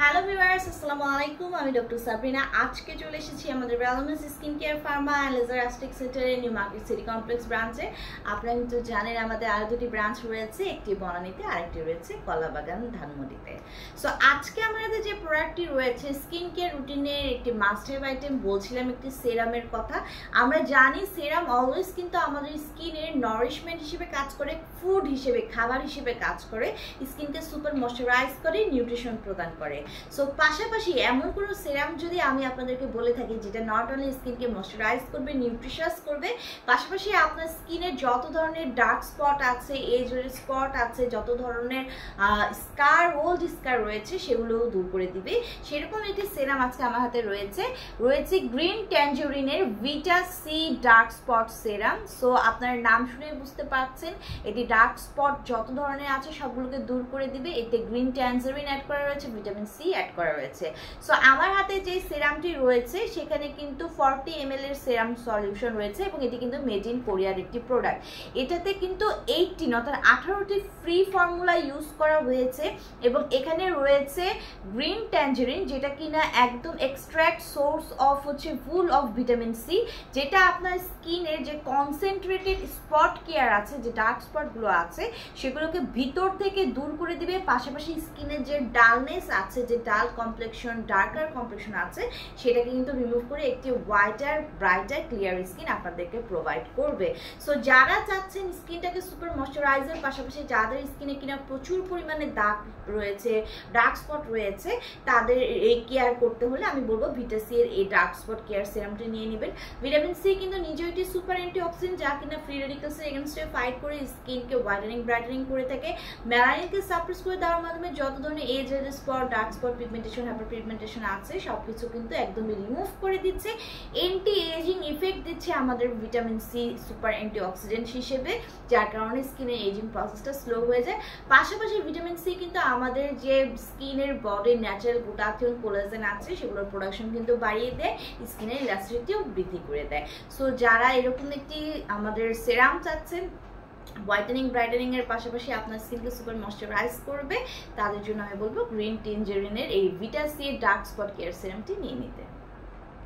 Hello viewers, আসসালামু আলাইকুম। আমি ডক্টর সাবরিনা। আজকে চলে এসেছি আমাদের wellness skin care pharma and laser aesthetic সেন্টারের নিউ মার্কেট সিটি কমপ্লেক্স ব্রাঞ্চে। আপনারা কিন্তু জানেন আমাদের আরও দুটি ব্রাঞ্চ রয়েছে, একটি বনানীতে আরেকটি রয়েছে কলাবাগান ধানমন্ডিতে। সো আজকে আমাদের যে প্রোডাক্টটি রয়েছে স্কিন কেয়ার রুটিনের একটি মাস্ট হ্যাভ আইটেম, বলছিলাম একটি সেরামের কথা। আমরা জানি সেরাম অলওয়েজ কিন্তু আমাদের স্কিনের নারিশমেন্ট হিসেবে কাজ করে, ফুড হিসেবে, খাবার হিসেবে কাজ করে, স্কিনকে সুপার ময়শ্চারাইজ করে, নিউট্রিশন প্রদান করে। সো পাশাপাশি এমন কোনো সেরাম যদি আমি আপনাদেরকে বলে থাকি যেটা নট অনলি স্কিনকে ময়শ্চারাইজ করবে, নিউট্রিশাস করবে, পাশাপাশি আপনার স্কিনের যত ধরনের ডার্ক স্পট আছে, এজ স্পট আছে, যত ধরনের স্কার, ওল্ড স্কার রয়েছে সেগুলোও দূর করে দিবে, সেরকম একটি সেরাম আজকে আমার হাতে রয়েছে গ্রিন ট্যাঞ্জেরিনের ভিটা সি ডার্ক স্পট সেরাম। সো আপনার নাম শুনে বুঝতে পারছেন এটি ডার্ক স্পট যত ধরনের আছে সবগুলোকে দূর করে দিবে। এতে গ্রিন ট্যাঞ্জেরিন অ্যাড করা রয়েছে, ভিটামিন সি অ্যাড করা রয়েছে। সো আমার হাতে যে সেরামটি রয়েছে সেখানে কিন্তু 40 ml এর সেরাম সলিউশন রয়েছে এবং এটি কিন্তু মেড ইন কোরিয়ার একটি প্রোডাক্ট। এটাতে কিন্তু 18 অর্থাৎ 18টি ফ্রি ফর্মুলা ইউজ করা হয়েছে এবং এখানে রয়েছে গ্রিন ট্যাঞ্জেরিন, যেটা কিনা একদম এক্সট্রাক্ট সোর্স অফ হচ্ছে ফুল অফ ভিটামিন সি, যেটা আপনার স্কিনের যে কনসেন্ট্রেটেড স্পট কেয়ার আছে, যে ডার্ক স্পটগুলো আছে সেগুলোকে ভিতর থেকে দূর করে দিবে। পাশাপাশি স্কিনের যে ডালনেস আছে, যে ডাল কমপ্লেকশন, ডার্কার কমপ্লেকশন আছে, সেটাকে কিন্তু রিমুভ করে একটি হোয়াইটার, ব্রাইটার, ক্লিয়ার স্কিন আপনাদেরকে প্রোভাইড করবে। সো যারা চাচ্ছেন স্কিনটাকে সুপার ময়শ্চারাইজার, পাশাপাশি যাদের স্কিনে কিনা প্রচুর পরিমাণে দাগ রয়েছে, ডার্ক স্পট রয়েছে, তাদের এই কেয়ার করতে হলে আমি বলবো ভিটা সি এর এই ডার্ক স্পট কেয়ার সিরামটি নিয়ে নেবেন। ভিটামিন সি কিন্তু নিজেও একটি সুপার অ্যান্টিঅক্সিডেন্ট, যা কিনা ফ্রি রেডিক্যালসের এগেইনস্টে ফাইট করে স্কিনকে হোয়াইটেনিং, ব্রাইটেনিং করে থাকে, মেলানিনকে সাপ্রেস করে দেওয়ার মাধ্যমে যত ধরনের age spot, dark spot, pigmentation, hyperpigmentation আছে সবকিছু কিন্তু একদমই রিমুভ করে দিচ্ছে। এন্টি এজিং ইফেক্ট দিচ্ছে আমাদের ভিটামিন সি সুপার অ্যান্টিঅক্সিডেন্ট হিসেবে, যার কারণে স্কিনের এজিং প্রসেসটা স্লো হয়ে যায়। পাশাপাশি ভিটামিন সি কিন্তু আমাদের যে স্কিনের বডির ন্যাচারাল গ্লুটাথিয়ন, কোলাজেন আছে সেগুলোর প্রোডাকশন কিন্তু বাড়িয়ে দেয়, স্কিনের ইলাস্টিসিটিও বৃদ্ধি করে দেয়। সো যারা এরকম একটি আমাদের সেরাম চাচ্ছেন হোয়াইটেনিং, ব্রাইটেনিং এর পাশাপাশি আপনার স্কিনকে সুপার ময়শ্চারাইজ করবে, তাদের জন্য আমি বলবো গ্রিন ট্যাঞ্জেরিনের এই ভিটা সি ডার্ক স্পট কেয়ার সিরামটি নিয়ে নিতে।